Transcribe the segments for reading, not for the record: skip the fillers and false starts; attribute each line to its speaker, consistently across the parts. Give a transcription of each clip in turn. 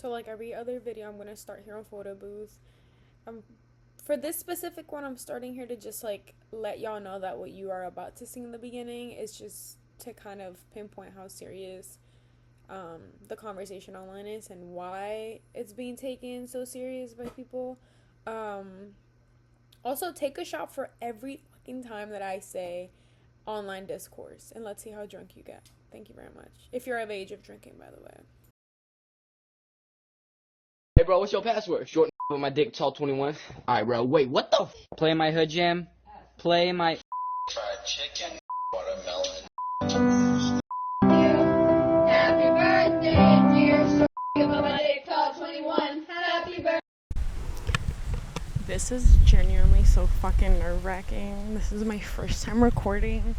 Speaker 1: So like every other video, I'm gonna start here on photo booth. Um, for this specific one, I'm starting here to just like let y'all know that what you are about to see in the beginning is just to kind of pinpoint how serious the conversation online is and why it's being taken so serious by people. Um, Also, take a shot for every fucking time that I say online discourse, and let's see how drunk you get. Thank you very much. If you're of age of drinking, by the way.
Speaker 2: Hey, bro, what's your password? Short with my dick, tall 21. Alright, bro, wait, what the f?
Speaker 3: Play my hood jam. Play my
Speaker 4: fried chicken, watermelon.
Speaker 5: Happy birthday, dear my dick, tall 21. Happy birthday.
Speaker 1: This is genuinely so fucking nerve-wracking. This is my first time recording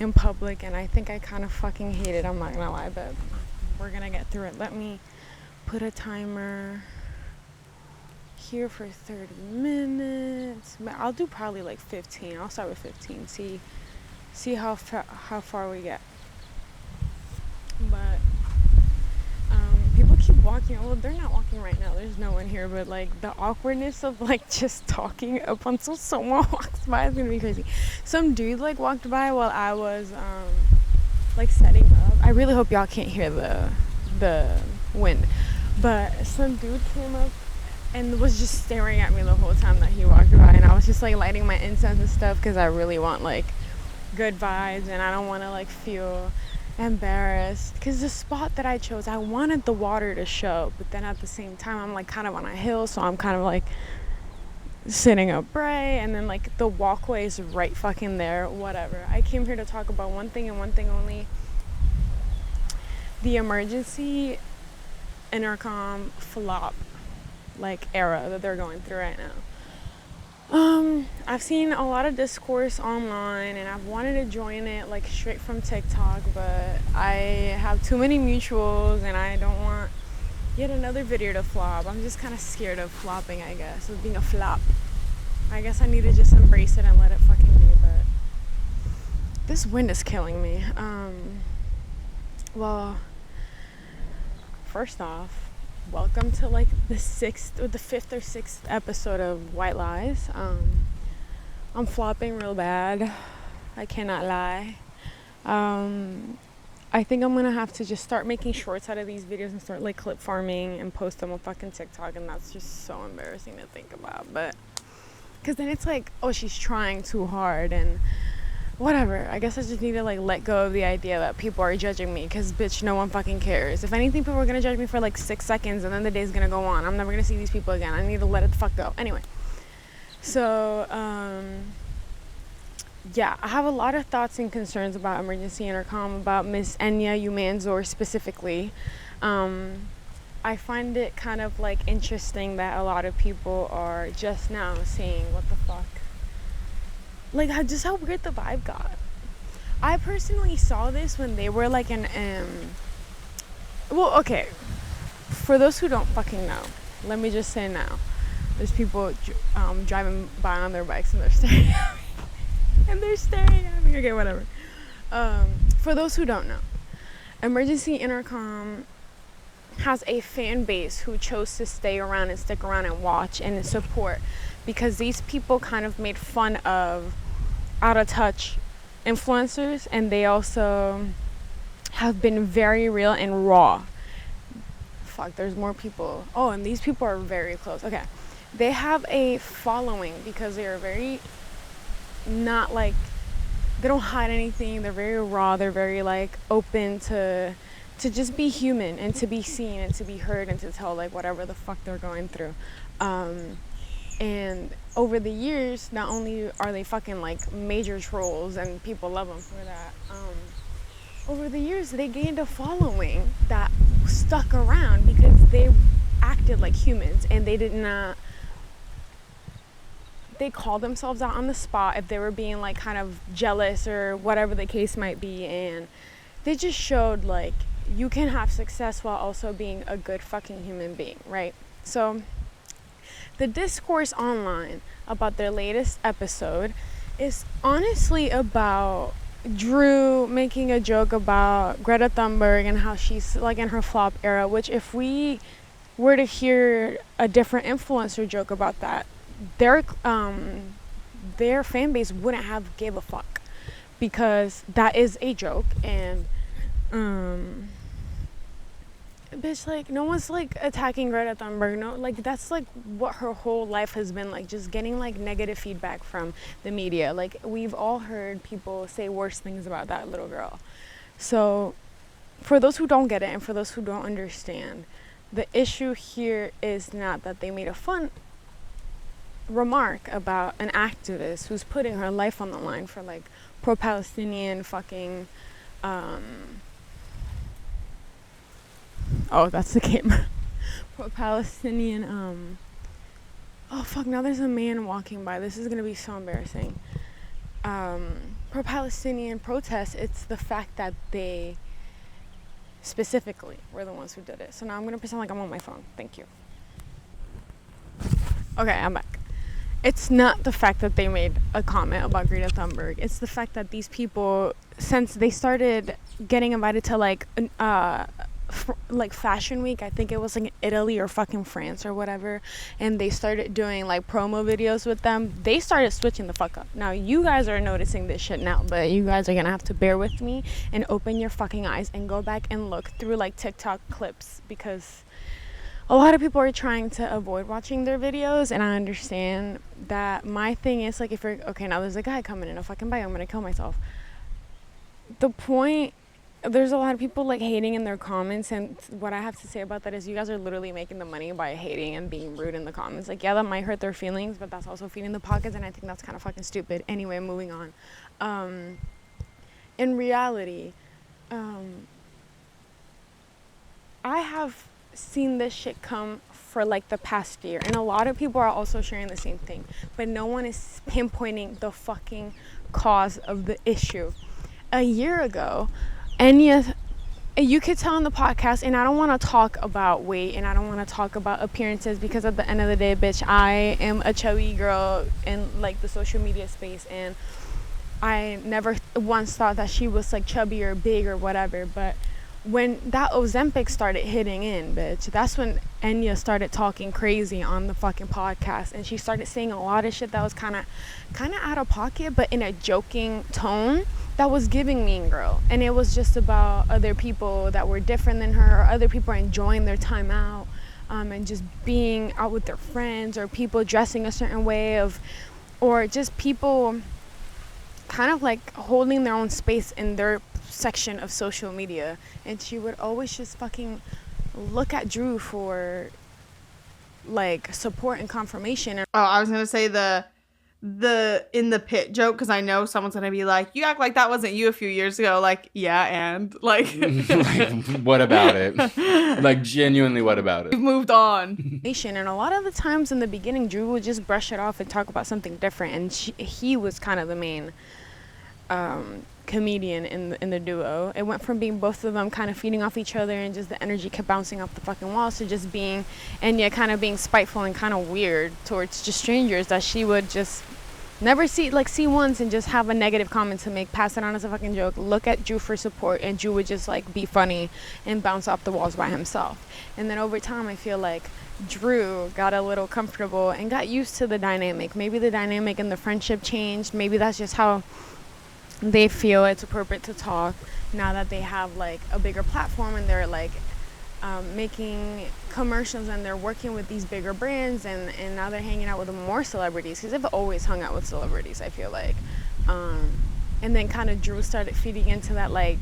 Speaker 1: in public, and I think I kind of fucking hate it. I'm not gonna lie, but we're gonna get through it. Let me put a timer here for 30 minutes. I'll do probably like 15. I'll start with 15. See how far we get. But people keep walking. Well, they're not walking right now. There's no one here. But like the awkwardness of like just talking up until someone walks by is gonna be crazy. Some dude like walked by while I was like setting up. I really hope y'all can't hear the wind. But some dude came up and was just staring at me the whole time that he walked by, and I was just like lighting my incense and stuff because I really want like good vibes and I don't want to like feel embarrassed, because the spot that I chose, I wanted the water to show, but then at the same time I'm like kind of on a hill, so I'm kind of like sitting upright, and then like the walkway is right fucking there. Whatever, I came here to talk about one thing and one thing only: the emergency intercom flop like era that they're going through right now. I've seen a lot of discourse online and I've wanted to join it like straight from TikTok, but I have too many mutuals and I don't want yet another video to flop. I'm just kind of scared of flopping, I guess, of being a flop. I guess I need to just embrace it and let it fucking be, but this wind is killing me. Well, first off, welcome to like the fifth or sixth episode of White Lies. I'm flopping real bad. I cannot lie. I think I'm gonna have to just start making shorts out of these videos and start like clip farming and post them on fucking TikTok, and that's just so embarrassing to think about. But because then it's like, oh, she's trying too hard and whatever. I guess I just need to like let go of the idea that people are judging me, because bitch, no one fucking cares. If anything, people are gonna judge me for like 6 seconds and then the day's gonna go on. I'm never gonna see these people again. I need to let it the fuck go. Anyway, so yeah, I have a lot of thoughts and concerns about emergency intercom, about Miss Enya Umanzor specifically. I find it kind of like interesting that a lot of people are just now seeing what the fuck, like just how weird the vibe got. I personally saw this when they were like well, okay, for those who don't fucking know, let me just say now, there's people driving by on their bikes and they're staring at me. And they're staring at me. Okay, whatever. For those who don't know, emergency intercom has a fan base who chose to stay around and stick around and watch and support, because these people kind of made fun of out of touch influencers, and they also have been very real and raw. Fuck, there's more people. Oh, and these people are very close. Okay, they have a following because they are very not like, they don't hide anything. They're very raw. They're very like open to just be human and to be seen and to be heard and to tell like whatever the fuck they're going through. And over the years, not only are they fucking like major trolls and people love them for that, over the years they gained a following that stuck around because they acted like humans and they did not, they called themselves out on the spot if they were being like kind of jealous or whatever the case might be, and they just showed like you can have success while also being a good fucking human being, right? So the discourse online about their latest episode is honestly about Drew making a joke about Greta Thunberg and how she's like in her flop era, which if we were to hear a different influencer joke about that, their fan base wouldn't have gave a fuck, because that is a joke. And bitch, like, no one's like attacking Greta Thunberg. No, like, that's like what her whole life has been like, just getting like negative feedback from the media. Like, we've all heard people say worse things about that little girl. So for those who don't get it, and for those who don't understand, the issue here is not that they made a fun remark about an activist who's putting her life on the line for like pro-Palestinian fucking oh, that's the camera. Pro-Palestinian oh fuck, now there's a man walking by. This is gonna be so embarrassing. Pro-Palestinian protests. It's the fact that they specifically were the ones who did it. So now I'm gonna pretend like I'm on my phone. Thank you. Okay, I'm back. It's not the fact that they made a comment about Greta Thunberg. It's the fact that these people, since they started getting invited to like Fashion Week, I think it was like in Italy or fucking France or whatever, and they started doing like promo videos with them, they started switching the fuck up. Now you guys are noticing this shit now, but you guys are gonna have to bear with me and open your fucking eyes and go back and look through like TikTok clips, because a lot of people are trying to avoid watching their videos, and I understand that. My thing is, like, if you're okay, now there's a guy coming in a fucking bike, I'm gonna kill myself. The point, there's a lot of people like hating in their comments, and what I have to say about that is you guys are literally making the money by hating and being rude in the comments. Like, yeah, that might hurt their feelings, but that's also feeding the pockets, and I think that's kind of fucking stupid. Anyway, moving on. In reality, I have seen this shit come for like the past year, and a lot of people are also sharing the same thing, but no one is pinpointing the fucking cause of the issue. A year ago, Enyas, you could tell on the podcast, and I don't want to talk about weight and I don't want to talk about appearances, because at the end of the day, bitch, I am a chubby girl in like the social media space, and I never once thought that she was like chubby or big or whatever. But when that Ozempic started hitting in, bitch, that's when Enya started talking crazy on the fucking podcast, and she started saying a lot of shit that was kind of out of pocket, but in a joking tone that was giving Mean Girl. And it was just about other people that were different than her, or other people enjoying their time out, and just being out with their friends, or people dressing a certain way, or just people kind of like holding their own space in their section of social media. And she would always just fucking look at Drew for like support and confirmation.
Speaker 6: Oh, I was gonna say the in the pit joke, because I know someone's gonna be like, you act like that wasn't you a few years ago. Like, yeah, and like,
Speaker 7: like, what about it? Like, genuinely, what about it?
Speaker 6: We've moved on.
Speaker 1: And a lot of the times in the beginning, Drew would just brush it off and talk about something different, and he was kind of the main comedian in the duo. It went from being both of them kind of feeding off each other, and just the energy kept bouncing off the fucking walls, to just being Enya kind of being spiteful and kind of weird towards just strangers that she would just never see once and just have a negative comment to make, pass it on as a fucking joke, look at Drew for support, and Drew would just like be funny and bounce off the walls by himself. And then over time, I feel like Drew got a little comfortable and got used to the dynamic. Maybe the dynamic and the friendship changed. Maybe that's just how they feel it's appropriate to talk now that they have like a bigger platform, and they're like making commercials, and they're working with these bigger brands, and now they're hanging out with more celebrities, because they've always hung out with celebrities, I feel like. And then kind of Drew started feeding into that, like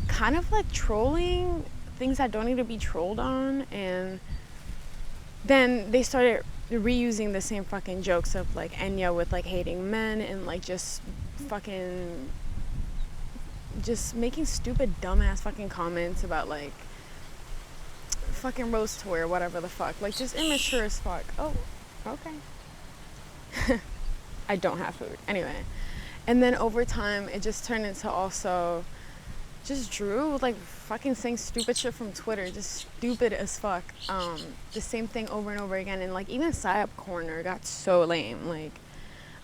Speaker 1: kind of like trolling things that don't need to be trolled on, and then they started reusing the same fucking jokes of like Enya with like hating men, and like just fucking just making stupid dumbass fucking comments about like fucking rose toy or whatever the fuck, like just immature as fuck. Oh, okay. I don't have food anyway. And then over time it just turned into also just Drew like fucking saying stupid shit from Twitter, just stupid as fuck. The same thing over and over again, and like even Psyop Corner got so lame. Like,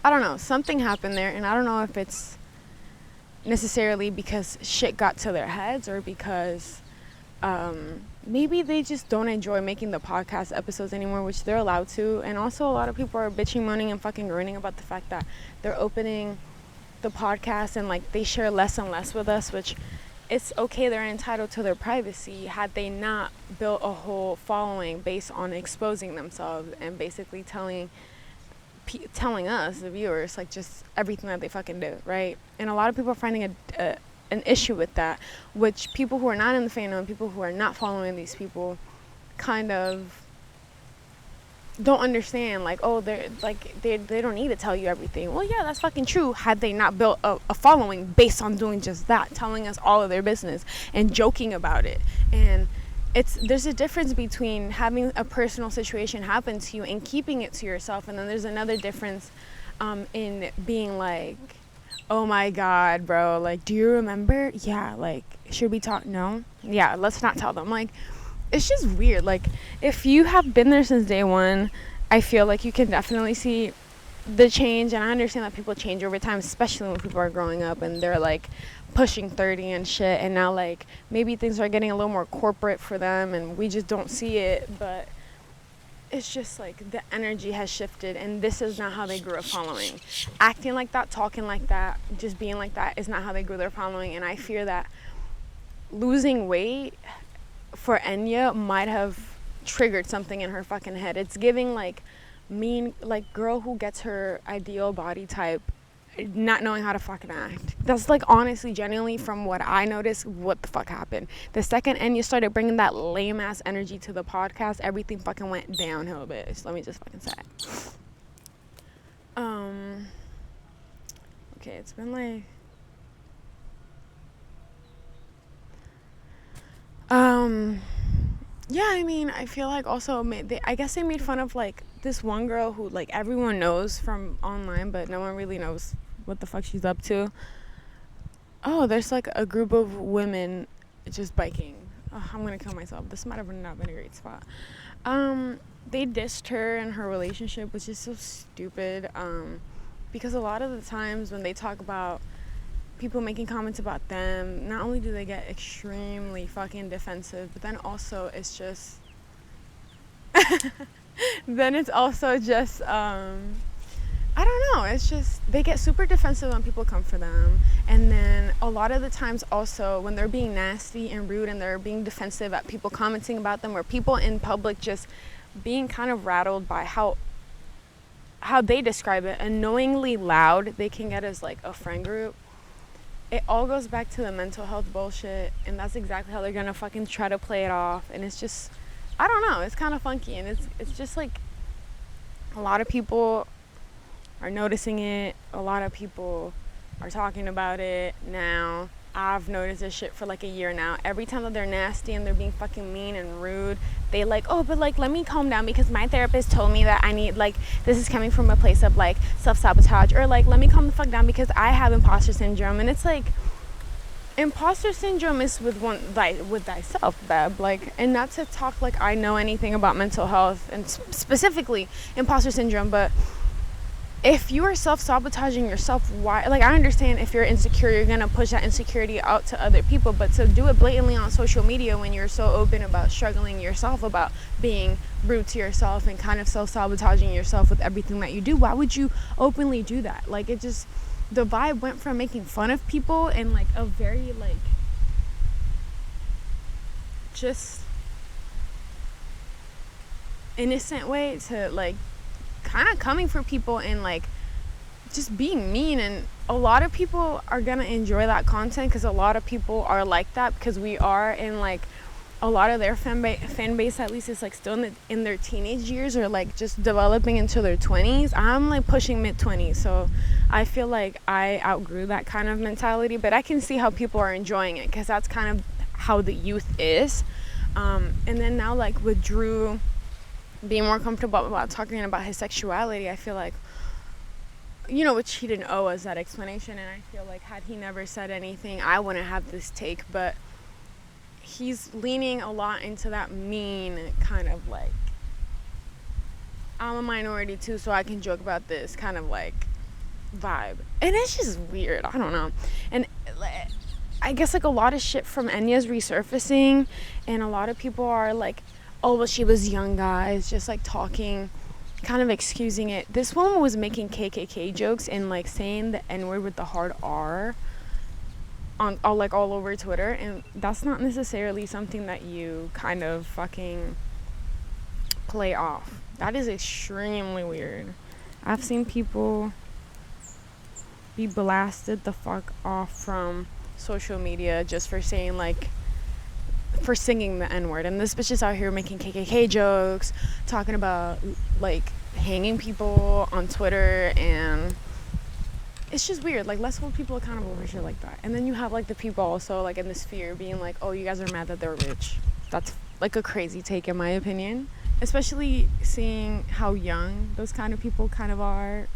Speaker 1: I don't know, something happened there, and I don't know if it's necessarily because shit got to their heads, or because maybe they just don't enjoy making the podcast episodes anymore, which they're allowed to. And also a lot of people are bitching, moaning, and fucking groaning about the fact that they're opening the podcast and like they share less and less with us, which it's okay, they're entitled to their privacy. Had they not built a whole following based on exposing themselves and basically telling us, the viewers, like just everything that they fucking do, right? And a lot of people are finding an issue with that, which people who are not in the fandom, people who are not following these people, kind of don't understand. Like, oh, they don't need to tell you everything. Well, yeah, that's fucking true. Had they not built a following based on doing just that, telling us all of their business and joking about it. And there's a difference between having a personal situation happen to you and keeping it to yourself, and then there's another difference in being like, oh my god, bro, like, do you remember? Yeah, like, should we talk? No? Yeah, let's not tell them. Like, it's just weird. Like, if you have been there since day one, I feel like you can definitely see the change, and I understand that people change over time, especially when people are growing up and they're like pushing 30 and shit, and now like maybe things are getting a little more corporate for them and we just don't see it. But it's just like the energy has shifted, and this is not how they grew a following. Acting like that, talking like that, just being like that is not how they grew their following. And I fear that losing weight for Enya might have triggered something in her fucking head. It's giving like mean, like girl who gets her ideal body type not knowing how to fucking act. That's like honestly, genuinely, from what I noticed, what the fuck happened. The second Enya started bringing that lame ass energy to the podcast, everything fucking went downhill, bitch. Let me just fucking say. Okay, it's been like yeah, I mean, I feel like also I guess they made fun of like this one girl who like everyone knows from online, but no one really knows what the fuck she's up to. Oh, there's like a group of women just biking. Oh, I'm gonna kill myself. This might have not been a great spot. They dissed her and her relationship, which is so stupid. Because a lot of the times when they talk about people making comments about them, not only do they get extremely fucking defensive, but then also it's just I don't know, it's just they get super defensive when people come for them. And then a lot of the times also when they're being nasty and rude and they're being defensive at people commenting about them, or people in public just being kind of rattled by how they describe it, annoyingly loud they can get as like a friend group. It all goes back to the mental health bullshit, and that's exactly how they're gonna fucking try to play it off. And it's just, I don't know, it's kind of funky, and it's just like a lot of people are noticing it, a lot of people are talking about it now. I've noticed this shit for like a year now. Every time that they're nasty and they're being fucking mean and rude, they like, oh, but like, let me calm down because my therapist told me that I need, like, this is coming from a place of like self-sabotage, or like, let me calm the fuck down because I have imposter syndrome. And it's like, imposter syndrome is with thyself, babe. Like, and not to talk like I know anything about mental health and specifically imposter syndrome, but if you are self-sabotaging yourself, why? Like, I understand if you're insecure, you're gonna push that insecurity out to other people, but to do it blatantly on social media when you're so open about struggling yourself, about being rude to yourself and kind of self-sabotaging yourself with everything that you do, why would you openly do that? Like, it just, the vibe went from making fun of people in like a very like just innocent way to like kind of coming for people and like just being mean. And a lot of people are gonna enjoy that content because a lot of people are like that, because we are in like a lot of their fan base at least is like still in their teenage years, or like just developing into their 20s. I'm like pushing mid-20s, so I feel like I outgrew that kind of mentality, but I can see how people are enjoying it because that's kind of how the youth is. And then now like with Drew being more comfortable about talking about his sexuality, I feel like, you know, which he didn't owe us that explanation, and I feel like had he never said anything, I wouldn't have this take. But he's leaning a lot into that mean kind of like, I'm a minority too, so I can joke about this kind of like vibe, and it's just weird. I don't know. And I guess like a lot of shit from Enya's resurfacing, and a lot of people are like, oh well, she was young, guys, just like talking, kind of excusing it. This woman was making KKK jokes and like saying the N-word with the hard R on all over Twitter, and that's not necessarily something that you kind of fucking play off. That is extremely weird. I've seen people be blasted the fuck off from social media just for saying like, for singing the N-word, and this bitch is out here making KKK jokes, talking about like hanging people on Twitter, and it's just weird. Like, let's hold people accountable for shit like that. And then you have like the people also like in the sphere being like, oh, you guys are mad that they're rich. That's like a crazy take in my opinion, especially seeing how young those kind of people kind of are.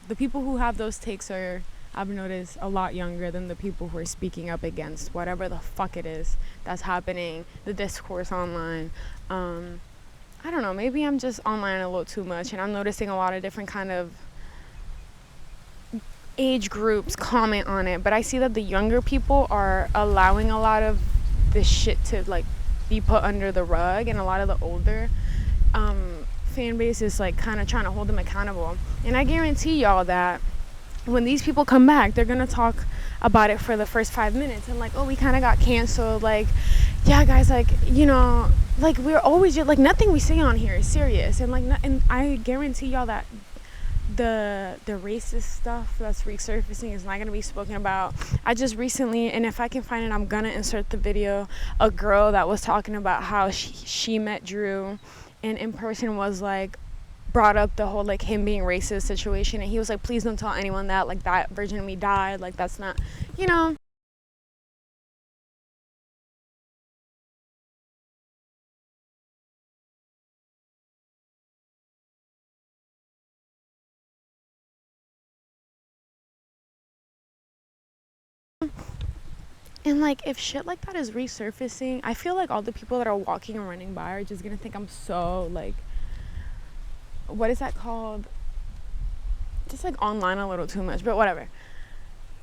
Speaker 1: The people who have those takes are, I've noticed, a lot younger than the people who are speaking up against whatever the fuck it is that's happening, the discourse online. I don't know, maybe I'm just online a little too much, and I'm noticing a lot of different kind of age groups comment on it, but I see that the younger people are allowing a lot of this shit to like be put under the rug, and a lot of the older fan base is like kind of trying to hold them accountable. And I guarantee y'all that when these people come back, they're gonna talk about it for the first 5 minutes and like, oh, we kind of got canceled, like, yeah guys, like, you know, like we're always just like, nothing we say on here is serious, and like and I guarantee y'all that the racist stuff that's resurfacing is not going to be spoken about. I just recently, and if I can find it, I'm gonna insert the video, a girl that was talking about how she met Drew, and in person was like, brought up the whole like him being racist situation, and he was like, please don't tell anyone that, like, that version of me died, like that's not, you know. And like, if shit like that is resurfacing, I feel like all the people that are walking and running by are just gonna think I'm so like, what is that called, just like online a little too much, but whatever.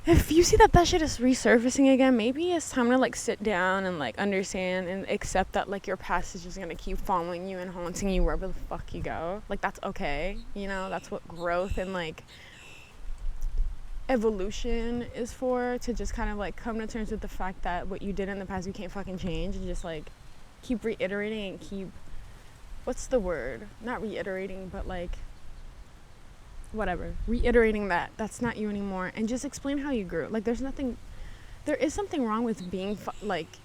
Speaker 1: If you see that shit is resurfacing again, maybe it's time to like sit down and like understand and accept that like your past is just gonna keep following you and haunting you wherever the fuck you go. Like, that's okay, you know, that's what growth and like evolution is for, to just kind of like come to terms with the fact that what you did in the past you can't fucking change, and just like keep reiterating and keep, what's the word, not reiterating, but like whatever, reiterating that that's not you anymore, and just explain how you grew. Like, there is something wrong with being like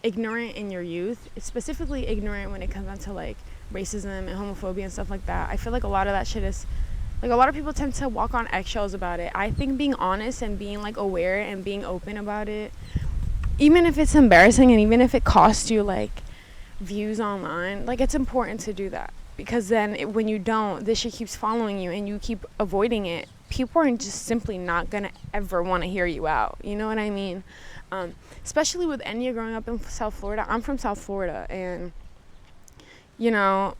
Speaker 1: ignorant in your youth, specifically ignorant when it comes down to like racism and homophobia and stuff like that. I feel like a lot of that shit is like, a lot of people tend to walk on eggshells about it. I think being honest and being like aware and being open about it, even if it's embarrassing and even if it costs you like views online, like, it's important to do that, because then when you don't, this shit keeps following you and you keep avoiding it, people are just simply not gonna ever want to hear you out, you know what I mean? Especially with Enya growing up in South Florida. I'm from South Florida, and you know,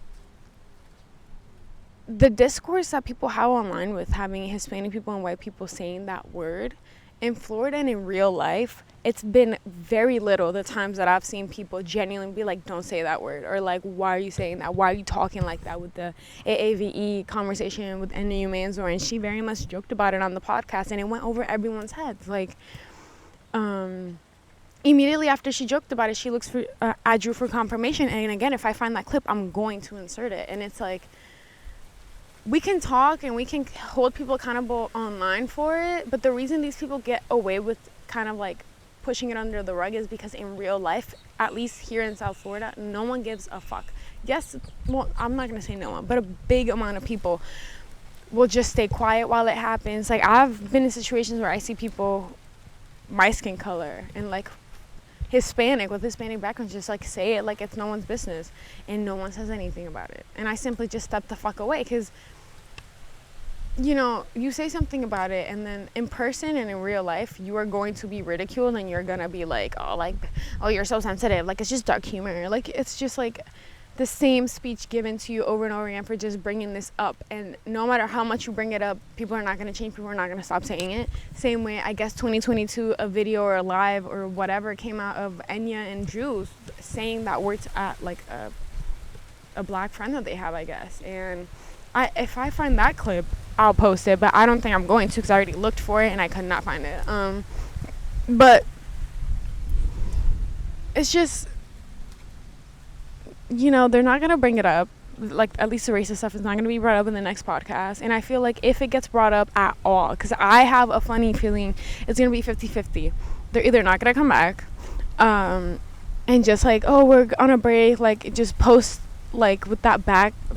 Speaker 1: the discourse that people have online with having Hispanic people and white people saying that word in Florida and in real life, it's been very little the times that I've seen people genuinely be like, don't say that word, or like, why are you saying that, why are you talking like that, with the AAVE conversation with Enya Manzor, and she very much joked about it on the podcast, and it went over everyone's heads. Like, immediately after she joked about it, she looks for at Drew for confirmation, and again, if I find that clip, I'm going to insert it. And it's like, we can talk and we can hold people accountable online for it, but the reason these people get away with kind of like pushing it under the rug is because in real life, at least here in South Florida, no one gives a fuck. Yes, well, I'm not gonna say no one, but a big amount of people will just stay quiet while it happens. Like, I've been in situations where I see people my skin color and like Hispanic with Hispanic backgrounds just like say it like it's no one's business, and no one says anything about it, and I simply just step the fuck away, because you know, you say something about it, and then in person and in real life, you are going to be ridiculed, and you're gonna be like, oh, you're so sensitive, like, it's just dark humor, like, it's just like, the same speech given to you over and over again for just bringing this up. And no matter how much you bring it up, people are not going to change. People are not going to stop saying it. Same way, I guess 2022, a video or a live or whatever came out of Enya and Drew saying that word at like a black friend that they have, I guess. And if I find that clip, I'll post it. But I don't think I'm going to, because I already looked for it and I could not find it. But it's just, you know, they're not going to bring it up. Like, at least the racist stuff is not going to be brought up in the next podcast. And I feel like if it gets brought up at all, because I have a funny feeling it's going to be 50-50. They're either not going to come back and just like, oh, we're on a break, like, just post, like, with that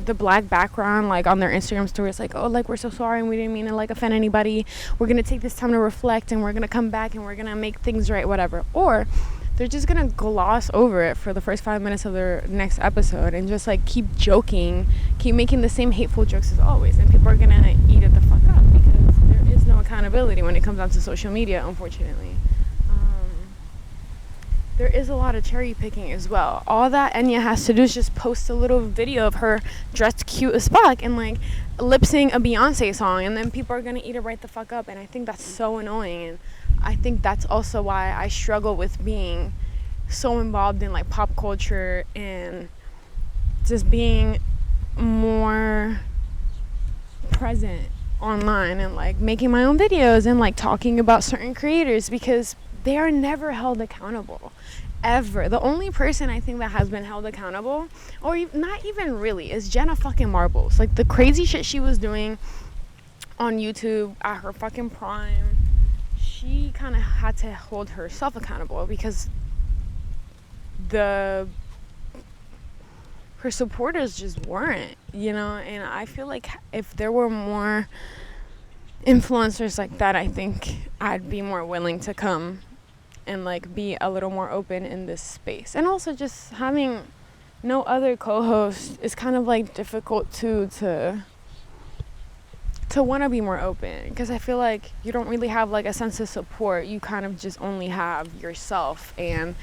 Speaker 1: the black background, like, on their Instagram stories, like, oh, like, we're so sorry and we didn't mean to, like, offend anybody. We're going to take this time to reflect and we're going to come back and we're going to make things right, whatever. Or they're just gonna gloss over it for the first 5 minutes of their next episode and just like keep joking, keep making the same hateful jokes as always, and people are gonna eat it the fuck up because there is no accountability when it comes down to social media, unfortunately. There is a lot of cherry picking as well. All that Enya has to do is just post a little video of her dressed cute as fuck and like lip sync a Beyonce song, and then people are gonna eat it right the fuck up, and I think that's so annoying. And I think that's also why I struggle with being so involved in like pop culture and just being more present online and like making my own videos and like talking about certain creators, because they are never held accountable, ever. The only person I think that has been held accountable, or not even really, is Jenna fucking Marbles. Like, the crazy shit she was doing on YouTube at her fucking prime, she kind of had to hold herself accountable because her supporters just weren't, you know. And I feel like if there were more influencers like that, I think I'd be more willing to come and like be a little more open in this space. And also just having no other co-host is kind of like difficult too, to want to be more open, because I feel like you don't really have like a sense of support. You kind of just only have yourself, and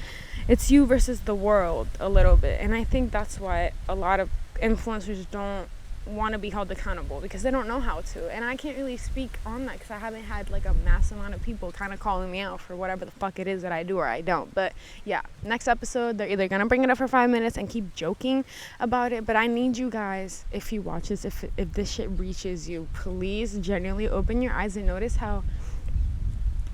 Speaker 1: it's you versus the world a little bit. And I think that's why a lot of influencers don't want to be held accountable, because they don't know how to. And I can't really speak on that because I haven't had like a mass amount of people kind of calling me out for whatever the fuck it is that I do or I don't. But yeah, next episode they're either gonna bring it up for 5 minutes and keep joking about it, but I need you guys, if you watch this, if this shit reaches you, please genuinely open your eyes and notice how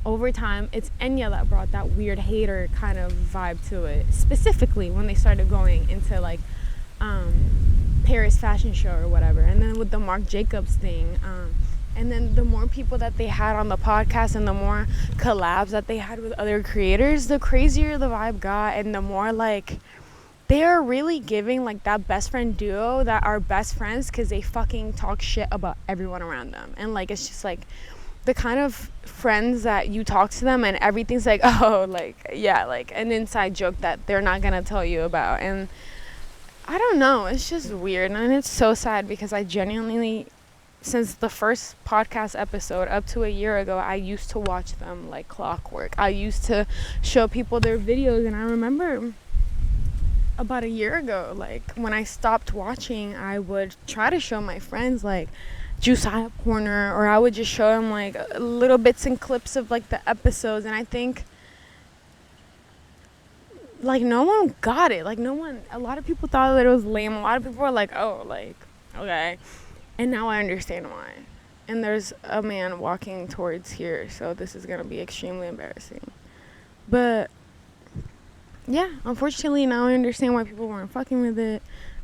Speaker 1: over time it's Enya that brought that weird hater kind of vibe to it, specifically when they started going into like Paris fashion show or whatever, and then with the Marc Jacobs thing, and then the more people that they had on the podcast and the more collabs that they had with other creators, the crazier the vibe got, and the more like they are really giving like that best friend duo that are best friends because they fucking talk shit about everyone around them. And like, it's just like the kind of friends that you talk to them and everything's like, oh, like, yeah, like an inside joke that they're not gonna tell you about. And I don't know, it's just weird, and it's so sad because I genuinely, since the first podcast episode up to a year ago, I used to watch them like clockwork. I used to show people their videos, and I remember about a year ago, like when I stopped watching, I would try to show my friends like Josiah Corner, or I would just show them like little bits and clips of like the episodes, and I think like no one got it. Like a lot of people thought that it was lame. A lot of people were like, oh, like, okay. And now I understand why. And there's a man walking towards here, so this is gonna be extremely embarrassing. But yeah, unfortunately now I understand why people weren't fucking with it.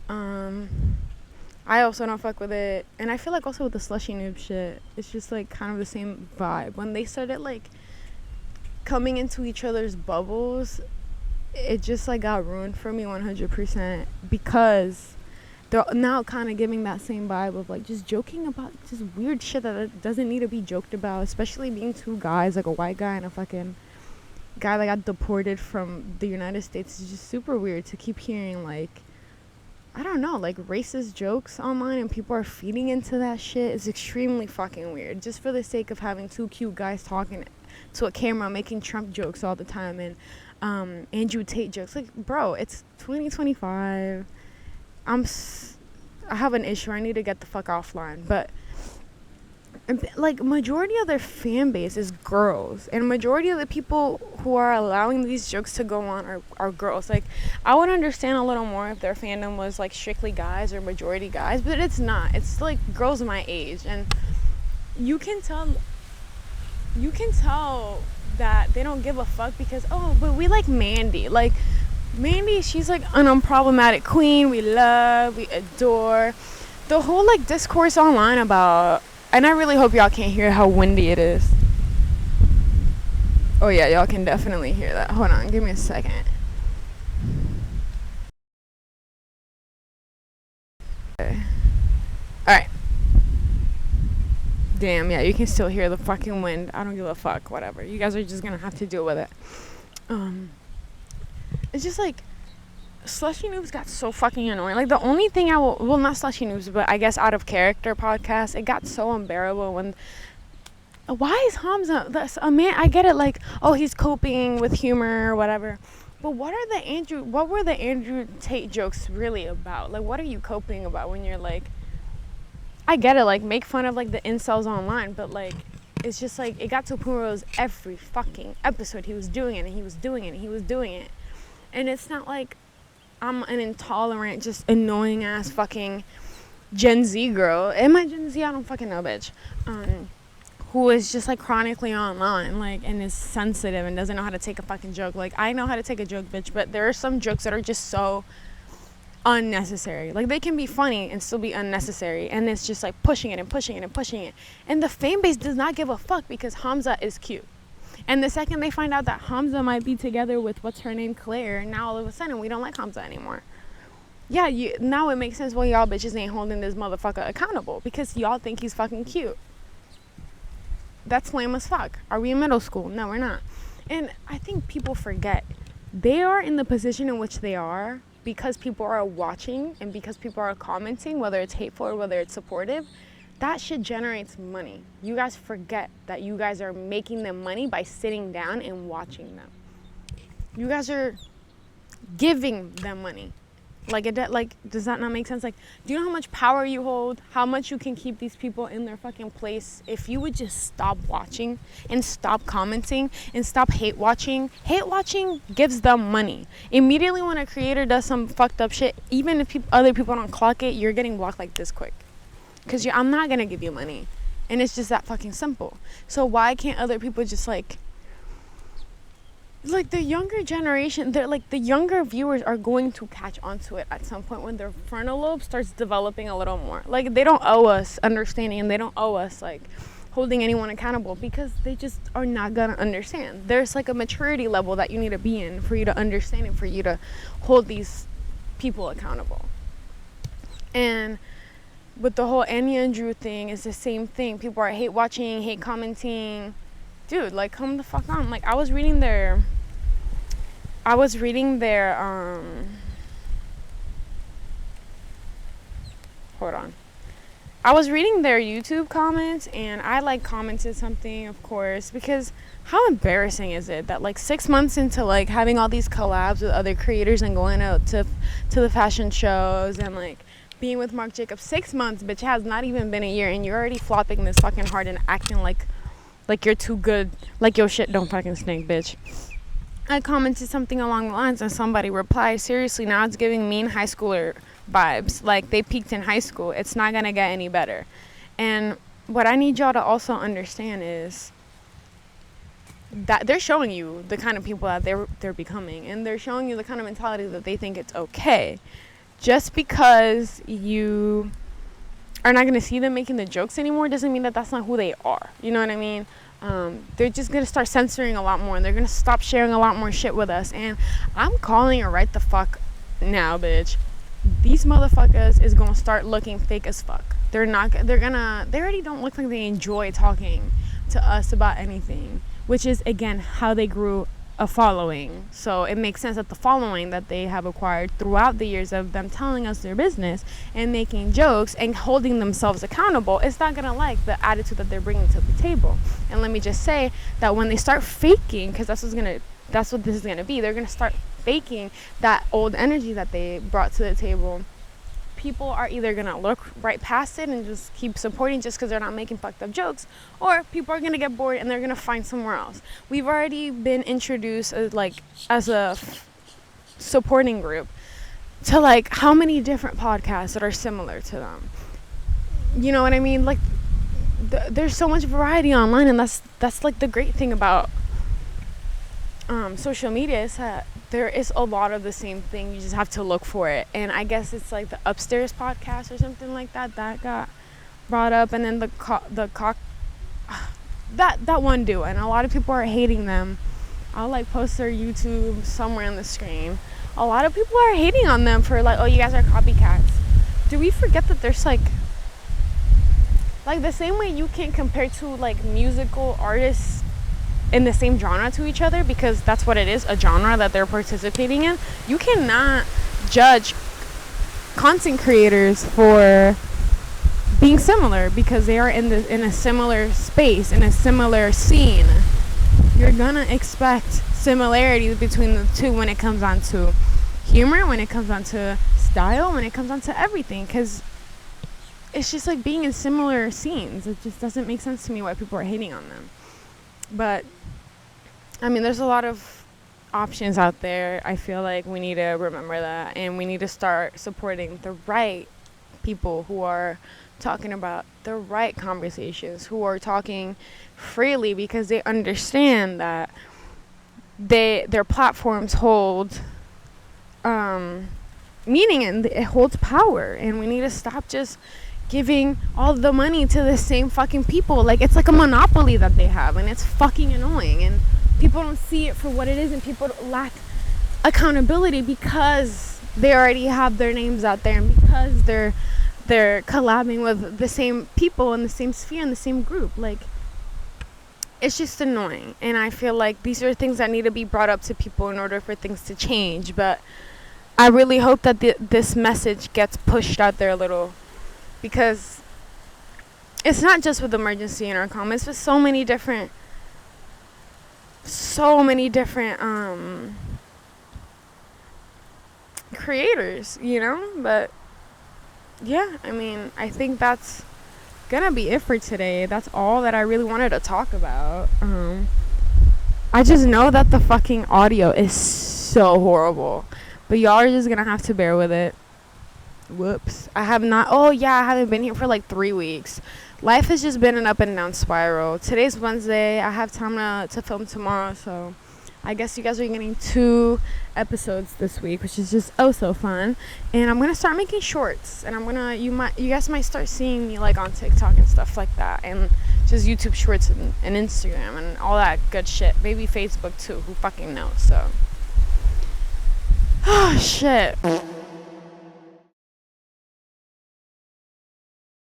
Speaker 1: I also don't fuck with it. And I feel like also with the slushy noob shit, it's just like kind of the same vibe. When they started like coming into each other's bubbles, it just like got ruined for me 100%, because they're now kind of giving that same vibe of like just joking about just weird shit that doesn't need to be joked about, especially being two guys, like a white guy and a fucking guy that got deported from the United States. Is just super weird to keep hearing like, I don't know, like racist jokes online, and people are feeding into that shit. It's extremely fucking weird, just for the sake of having two cute guys talking to a camera, making Trump jokes all the time, and Andrew Tate jokes. Like, bro, it's 2025. I have an issue. I need to get the fuck offline. But like, majority of their fan base is girls, and majority of the people who are allowing these jokes to go on are girls. Like, I would understand a little more if their fandom was like strictly guys or majority guys, but it's not. It's like girls my age, and you can tell that they don't give a fuck because, oh, but we like Mandy. Like, Mandy, she's like an unproblematic queen we love, we adore. The whole like discourse online about, and I really hope y'all can't hear how windy it is. Oh yeah, y'all can definitely hear that. Hold on, give me a second. Okay. Alright. Damn, yeah, you can still hear the fucking wind. I don't give a fuck, whatever. You guys are just gonna have to deal with it. It's just like, Slushy Noobs got so fucking annoying. Like, the only thing well, not Slushy Noobs, but I guess Out of Character podcast, it got so unbearable when, why is Hamza, that's a man, I get it, like, oh, he's coping with humor or whatever, but what were the Andrew Tate jokes really about? Like, what are you coping about when you're like, I get it, like, make fun of like the incels online, but like, it's just like, it got to a point where it was every fucking episode he was doing it, and he was doing it, and he was doing it. And it's not like I'm an intolerant, just annoying ass fucking Gen Z girl. Am I Gen Z? I don't fucking know, bitch. Who is just like chronically online, like, and is sensitive and doesn't know how to take a fucking joke. Like, I know how to take a joke, bitch, but there are some jokes that are just so unnecessary. Like, they can be funny and still be unnecessary, and it's just like pushing it and pushing it and pushing it. And the fan base does not give a fuck because Hamza is cute. And the second they find out that Hamza might be together with what's her name, Claire, now all of a sudden we don't like Hamza anymore. Yeah, now it makes sense why y'all bitches ain't holding this motherfucker accountable, because y'all think he's fucking cute. That's lame as fuck. Are we in middle school? No, we're not. And I think people forget they are in the position in which they are because people are watching and because people are commenting, whether it's hateful or whether it's supportive. That shit generates money. You guys forget that you guys are making them money by sitting down and watching them. You guys are giving them money. Like, does that not make sense? Like, do you know how much power you hold? How much you can keep these people in their fucking place? If you would just stop watching and stop commenting and stop hate watching gives them money. Immediately when a creator does some fucked up shit, even if other people don't clock it, you're getting blocked like this quick. Because I'm not going to give you money. And it's just that fucking simple. So why can't other people just like the younger generation, they're like, the younger viewers are going to catch onto it at some point when their frontal lobe starts developing a little more. Like, they don't owe us understanding, and they don't owe us like holding anyone accountable, because they just are not going to understand. There's like a maturity level that you need to be in for you to understand and for you to hold these people accountable. And with the whole Enya and Drew thing, it's the same thing. People are hate watching, hate commenting. Dude, like, come the fuck on. Like, I was reading their hold on. I was reading their YouTube comments, and I like commented something, of course, because how embarrassing is it that like 6 months into like having all these collabs with other creators and going out to the fashion shows and like being with Marc Jacobs, 6 months, bitch, has not even been a year, and you're already flopping this fucking hard and acting like you're too good, like your shit don't fucking stink, bitch. I commented something along the lines, and somebody replied, seriously, now it's giving mean high schooler vibes, like they peaked in high school. It's not gonna get any better. And what I need y'all to also understand is that they're showing you the kind of people that they're becoming, and they're showing you the kind of mentality that they think it's okay. Just because you are not going to see them making the jokes anymore doesn't mean that that's not who they are. You know what I mean? They're just going to start censoring a lot more, and they're going to stop sharing a lot more shit with us. And I'm calling it right the fuck now, bitch. These motherfuckers is going to start looking fake as fuck. They already don't look like they enjoy talking to us about anything, which is, again, how they grew a following. So it makes sense that the following that they have acquired throughout the years of them telling us their business and making jokes and holding themselves accountable, it's not gonna like the attitude that they're bringing to the table. And let me just say that when they start faking, because that's what this is gonna be, they're gonna start faking that old energy that they brought to the table people are either gonna look right past it and just keep supporting just because they're not making fucked up jokes, or people are gonna get bored and they're gonna find somewhere else. We've already been introduced as a supporting group to like how many different podcasts that are similar to them. You know what I mean? Like there's so much variety online, and that's like the great thing about social media, is that there is a lot of the same thing. You just have to look for it. And I guess it's like the Upstairs podcast or something like that got brought up, and then that one duo, and a lot of people are hating them. I'll like post their YouTube somewhere on the screen. A lot of people are hating on them for like, oh, you guys are copycats. Do we forget that there's like the same way you can't compare two like musical artists in the same genre to each other, because that's what it is, a genre that they're participating in. You cannot judge content creators for being similar because they are in a similar space, in a similar scene. You're gonna expect similarities between the two when it comes on to humor, when it comes on to style, when it comes on to everything, because it's just like being in similar scenes. It just doesn't make sense to me why people are hating on them. But I mean, there's a lot of options out there. I feel like we need to remember that, and we need to start supporting the right people who are talking about the right conversations, who are talking freely because they understand that their platforms hold meaning, and it holds power, and we need to stop just giving all the money to the same fucking people. Like, it's like a monopoly that they have, and it's fucking annoying, and people don't see it for what it is, and people lack accountability because they already have their names out there, and because they're collabing with the same people in the same sphere, in the same group. Like, it's just annoying, and I feel like these are things that need to be brought up to people in order for things to change. But I really hope that this message gets pushed out there a little, because it's not just with Emergency Intercom, it's with so many different creators, you know. But yeah, I mean, I think that's gonna be it for today. That's all that I really wanted to talk about. I just know that the fucking audio is so horrible, but y'all are just gonna have to bear with it. Whoops. I haven't been here for like 3 weeks. Life has just been an up and down spiral. Today's Wednesday. I have time to film tomorrow, so I guess you guys are getting 2 episodes this week, which is just so fun. And I'm gonna start making shorts, and you guys might start seeing me like on TikTok and stuff like that, and just YouTube shorts and Instagram and all that good shit. Maybe Facebook too. Who fucking knows? So, oh shit.